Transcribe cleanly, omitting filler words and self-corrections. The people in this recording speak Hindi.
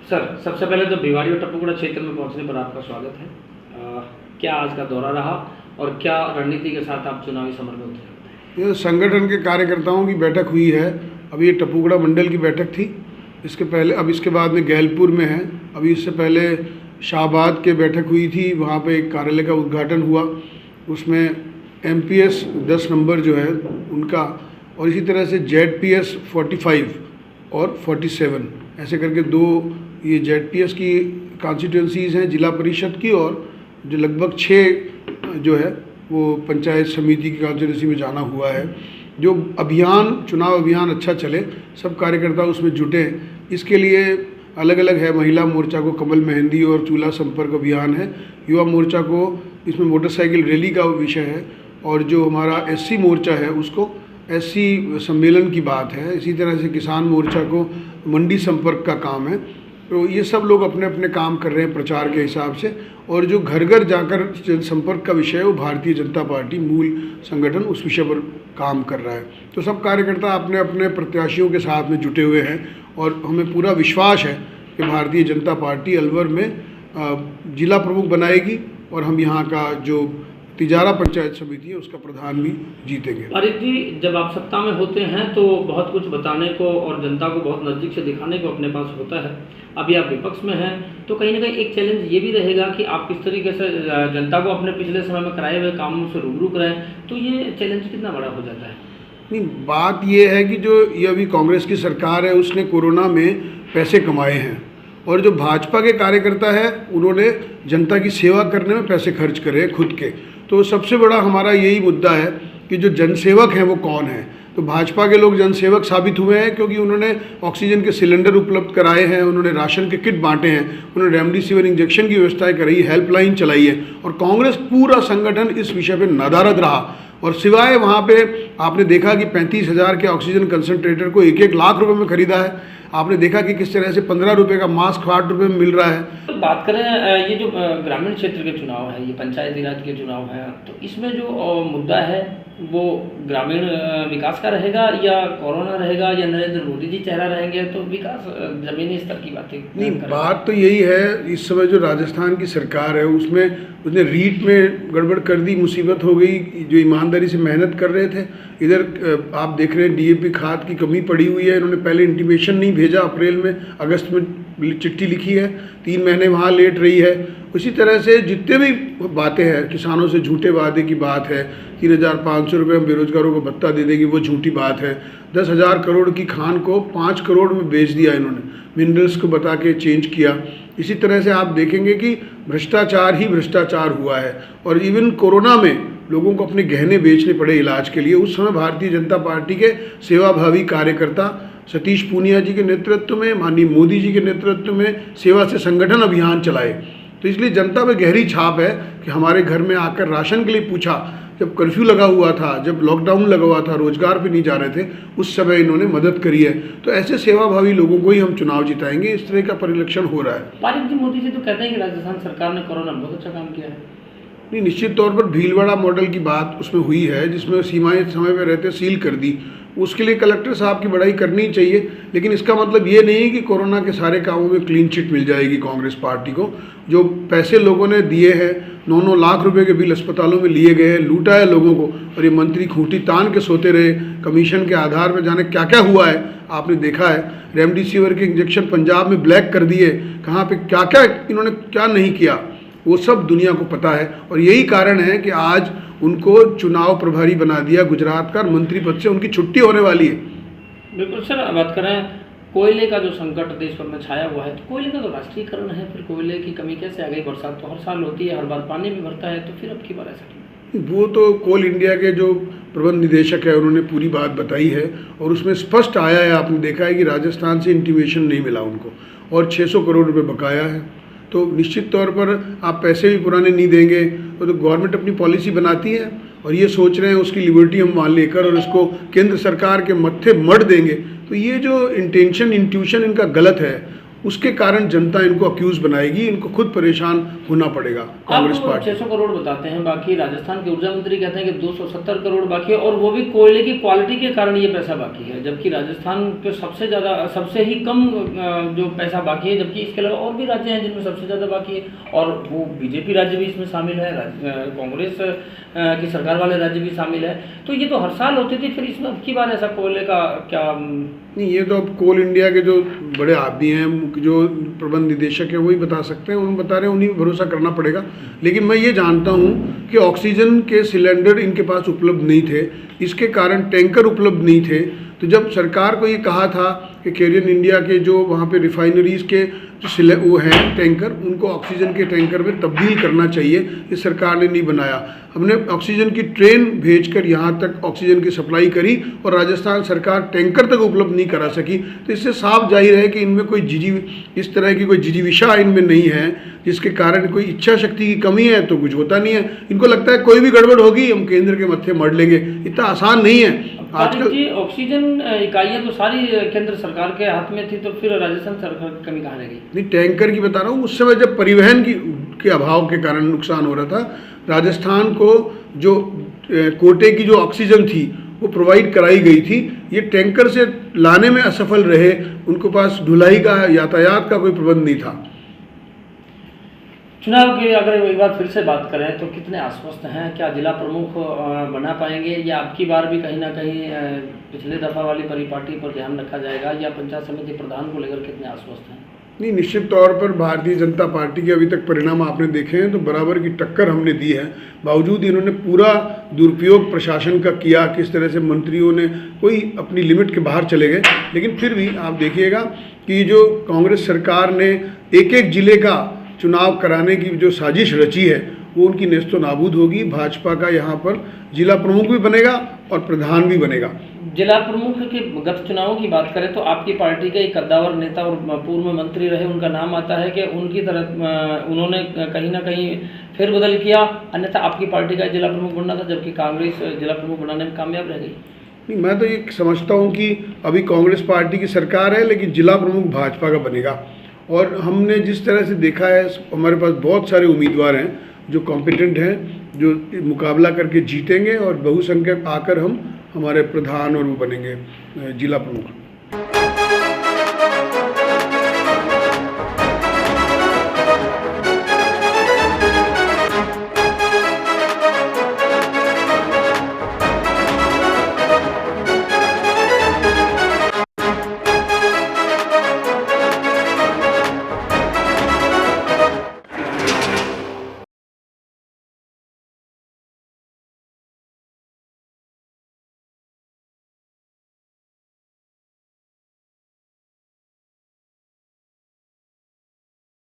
सर, सबसे पहले तो भिवाड़ी और टप्पूगढ़ क्षेत्र में पहुंचने पर आपका स्वागत है। क्या आज का दौरा रहा और क्या रणनीति के साथ आप चुनावी समर में उतरे? ये संगठन के कार्यकर्ताओं की बैठक हुई है। अभी ये टप्पूगढ़ मंडल की बैठक थी, इसके पहले अब इसके बाद में गैलपुर में है। अभी इससे पहले शाहबाद के बैठक हुई थी, वहाँ पे एक कार्यालय का उद्घाटन हुआ, उसमें MPS 10 नंबर जो है उनका, और इसी तरह से ZPS 45 और 47 ऐसे करके दो ये ZPS की कॉन्स्टिट्यूंसीज़ हैं जिला परिषद की, और जो लगभग 6 जो है वो पंचायत समिति की कॉन्स्टिट्यूंसी में जाना हुआ है। जो अभियान, चुनाव अभियान अच्छा चले, सब कार्यकर्ता उसमें जुटे, इसके लिए अलग अलग है। महिला मोर्चा को कमल मेहंदी और चूल्हा संपर्क अभियान है, युवा मोर्चा को इसमें मोटरसाइकिल रैली का विषय है, और जो हमारा SC मोर्चा है उसको SC सम्मेलन की बात है। इसी तरह से किसान मोर्चा को मंडी संपर्क का काम है। तो ये सब लोग अपने अपने काम कर रहे हैं प्रचार के हिसाब से, और जो घर घर जाकर जनसंपर्क का विषय है वो भारतीय जनता पार्टी मूल संगठन उस विषय पर काम कर रहा है। तो सब कार्यकर्ता अपने अपने प्रत्याशियों के साथ में जुटे हुए हैं, और हमें पूरा विश्वास है कि भारतीय जनता पार्टी अलवर में जिला प्रमुख बनाएगी, और हम यहाँ का जो तिजारा पंचायत समिति है उसका प्रधान भी जीतेंगे। अरे जी, जब आप सत्ता में होते हैं तो बहुत कुछ बताने को और जनता को बहुत नज़दीक से दिखाने को अपने पास होता है। अभी आप विपक्ष में हैं तो कहीं ना कहीं एक चैलेंज ये भी रहेगा कि आप किस तरीके से जनता को अपने पिछले समय में कराए हुए कामों से रूबरू कराएं, तो ये चैलेंज कितना बड़ा हो जाता है? नहीं, बात ये है कि जो ये अभी कांग्रेस की सरकार है उसने कोरोना में पैसे कमाए हैं, और जो भाजपा के कार्यकर्ता है उन्होंने जनता की सेवा करने में पैसे खर्च करे हैं खुद के। तो सबसे बड़ा हमारा यही मुद्दा है कि जो जनसेवक हैं वो कौन है। तो भाजपा के लोग जनसेवक साबित हुए हैं, क्योंकि उन्होंने ऑक्सीजन के सिलेंडर उपलब्ध कराए हैं, उन्होंने राशन के किट बांटे हैं, उन्होंने रेमडेसिविर इंजेक्शन की व्यवस्थाएं कराई, हेल्पलाइन चलाई है, और कांग्रेस पूरा संगठन इस विषय पर नदारद रहा। और सिवाय वहाँ पे आपने देखा कि 35,000 के ऑक्सीजन कंसनट्रेटर को 1-1 लाख रुपए में खरीदा है। आपने देखा कि किस तरह से 15 रुपये का मास्क 8 रुपये में मिल रहा है। तो बात करें ये जो ग्रामीण क्षेत्र के चुनाव है, ये पंचायती राज के चुनाव है, तो इसमें जो मुद्दा है वो ग्रामीण विकास का रहेगा या कोरोना रहेगा या नरेंद्र मोदी जी चेहरा रहेंगे? तो विकास जमीनी स्तर की बातें नहीं, बात तो यही है, इस समय जो राजस्थान की सरकार है उसने रीट में गड़बड़ कर दी, मुसीबत हो गई। जो ईमानदारी से मेहनत कर रहे थे, इधर आप देख रहे हैं DAP खाद की कमी पड़ी हुई है। इन्होंने पहले इंटीमेशन नहीं भेजा, अप्रैल में, अगस्त में चिट्ठी लिखी है, 3 महीने वहाँ लेट रही है। उसी तरह से जितने भी बातें हैं, किसानों से झूठे वादे की बात है, 3,500 रुपये हम बेरोजगारों को भत्ता दे देंगे, वो झूठी बात है। 10,000 करोड़ की खान को 5 करोड़ में बेच दिया इन्होंने, मिनरल्स को बता के चेंज किया। इसी तरह से आप देखेंगे कि भ्रष्टाचार ही भ्रष्टाचार हुआ है, और इवन कोरोना में लोगों को अपने गहने बेचने पड़े इलाज के लिए। उस समय भारतीय जनता पार्टी के सेवाभावी कार्यकर्ता सतीश पूनिया जी के नेतृत्व में, माननीय मोदी जी के नेतृत्व में सेवा से संगठन अभियान चलाए। तो इसलिए जनता में गहरी छाप है कि हमारे घर में आकर राशन के लिए पूछा, जब कर्फ्यू लगा हुआ था, जब लॉकडाउन लगा हुआ था, रोजगार पे नहीं जा रहे थे, उस समय इन्होंने मदद करी है। तो ऐसे सेवाभावी लोगों को ही हम चुनाव जिताएंगे, इस तरह का परिलक्षण हो रहा है। पारिक जी, मोदी जी तो कहते हैं कि राजस्थान सरकार ने कोरोना में बहुत अच्छा काम किया है। नहीं, निश्चित तौर पर भीलवाड़ा मॉडल की बात उसमें हुई है, जिसमें सीमाएं समय पर रहते सील कर दी। उसके लिए कलेक्टर साहब की बड़ाई करनी चाहिए, लेकिन इसका मतलब ये नहीं कि कोरोना के सारे कामों में क्लीन चिट मिल जाएगी कांग्रेस पार्टी को। जो पैसे लोगों ने दिए हैं, 9-9 लाख रुपए के बिल अस्पतालों में लिए गए हैं, लूटा है लोगों को, और ये मंत्री खूंटी तान के सोते रहे। कमीशन के आधार पर जाने क्या क्या हुआ है, आपने देखा है। रेमडेसिविर के इंजेक्शन पंजाब में ब्लैक कर दिए, कहाँ पे क्या क्या इन्होंने क्या नहीं किया, वो सब दुनिया को पता है। और यही कारण है कि आज उनको चुनाव प्रभारी बना दिया गुजरात का, मंत्री पद से उनकी छुट्टी होने वाली है। बिल्कुल सर, बात करें कोयले का जो संकट देश भर में छाया हुआ है, तो कोयले का तो राष्ट्रीयकरण है, फिर कोयले की कमी कैसे आ गई? बरसात तो हर साल होती है, हर बार पानी भी भरता है, तो फिर अब की बार ऐसा? वो तो कोल इंडिया के जो प्रबंध निदेशक है उन्होंने पूरी बात बताई है, और उसमें स्पष्ट आया है, आपने देखा है कि राजस्थान से इंटीमेशन नहीं मिला उनको, और 600 करोड़ रुपये बकाया है। तो निश्चित तौर पर आप पैसे भी पुराने नहीं देंगे, तो गवर्नमेंट अपनी पॉलिसी बनाती है, और ये सोच रहे हैं उसकी लिबर्टी हम मान लेकर और इसको केंद्र सरकार के मत्थे मढ़ देंगे। तो ये जो इंटेंशन इंट्यूशन इनका गलत है, उसके कारण जनता इनको अक्यूज़ बनाएगी, इनको खुद परेशान होना पड़ेगा कांग्रेस आप पार्टी। 600 करोड़ बताते हैं, बाकी राजस्थान के ऊर्जा मंत्री कहते हैं कि 270 करोड़ बाकी है, और वो भी कोयले की क्वालिटी के कारण ये पैसा बाकी है, जबकि राजस्थान के सबसे ही कम जो पैसा बाकी है, जबकि इसके अलावा और भी राज्य हैं जिनमें सबसे ज़्यादा बाकी है, और वो बीजेपी राज्य भी इसमें शामिल है, कांग्रेस की सरकार वाले राज्य भी शामिल है। तो ये तो हर साल होती थी, फिर इसमें अब की बार ऐसा कोयले का क्या? नहीं, ये तो अब कोल इंडिया के जो बड़े आदमी हैं, जो प्रबंध निदेशक हैं, वही बता सकते हैं, उन्होंने बता रहे हैं, उन्हीं पर भरोसा करना पड़ेगा। लेकिन मैं ये जानता हूँ कि ऑक्सीजन के सिलेंडर इनके पास उपलब्ध नहीं थे, इसके कारण टैंकर उपलब्ध नहीं थे। तो जब सरकार को ये कहा था कि कैरियर इंडिया के जो वहाँ पे रिफाइनरीज़ के जो वो हैं टैंकर, उनको ऑक्सीजन के टैंकर में तब्दील करना चाहिए, ये सरकार ने नहीं बनाया। हमने ऑक्सीजन की ट्रेन भेजकर यहाँ तक ऑक्सीजन की सप्लाई करी और राजस्थान सरकार टैंकर तक उपलब्ध नहीं करा सकी। तो इससे साफ जाहिर है कि इनमें कोई इस तरह की कोई जिजीविषा इनमें नहीं है, जिसके कारण कोई इच्छा शक्ति की कमी है, तो कुछ होता नहीं है। इनको लगता है कोई भी गड़बड़ होगी हम केंद्र के मत्थे मर लेंगे, इतना आसान नहीं है। आजकल जी ऑक्सीजन इकाइयाँ तो सारी केंद्र सरकार के हाथ में थी, तो फिर राजस्थान सरकार की कमी कहाँ रह गई? नहीं, टैंकर की बता रहा हूँ, उस समय जब परिवहन के अभाव के कारण नुकसान हो रहा था, राजस्थान को जो कोटे की जो ऑक्सीजन थी वो प्रोवाइड कराई गई थी। ये टैंकर से लाने में असफल रहे, उनके पास ढुलाई का, यातायात का कोई प्रबंध नहीं था। चुनाव की अगर एक बार फिर से बात करें तो कितने आश्वस्त हैं? क्या जिला प्रमुख बना पाएंगे, या अब की बार भी कहीं ना कहीं पिछले दफ़ा वाली परिपाटी पर ध्यान रखा जाएगा, या पंचायत समिति प्रधान को लेकर कितने आश्वस्त हैं? नहीं, निश्चित तौर पर भारतीय जनता पार्टी के अभी तक परिणाम आपने देखे हैं तो बराबर की टक्कर हमने दी है। बावजूद इन्होंने पूरा दुरुपयोग प्रशासन का किया, किस तरह से मंत्रियों ने कोई अपनी लिमिट के बाहर चले गए। लेकिन फिर भी आप देखिएगा कि जो कांग्रेस सरकार ने एक एक जिले का चुनाव कराने की जो साजिश रची है वो उनकी नेस्तो नाबूद होगी। भाजपा का यहाँ पर जिला प्रमुख भी बनेगा और प्रधान भी बनेगा। जिला प्रमुख के गत चुनावों की बात करें तो आपकी पार्टी के एक कद्दावर नेता और पूर्व मंत्री रहे, उनका नाम आता है कि उनकी तरफ उन्होंने कहीं ना कहीं फेरबदल किया, अन्यथा आपकी पार्टी का जिला प्रमुख बनना था, जबकि कांग्रेस जिला प्रमुख बनाने में कामयाब रह गई। नहीं, मैं तो ये समझता हूँ कि अभी कांग्रेस पार्टी की सरकार है, लेकिन जिला प्रमुख भाजपा का बनेगा। और हमने जिस तरह से देखा है, हमारे पास बहुत सारे उम्मीदवार हैं जो कॉम्पिटेंट हैं, जो मुकाबला करके जीतेंगे और बहुसंख्यक आकर हम हमारे प्रधान और वो बनेंगे जिला प्रमुख।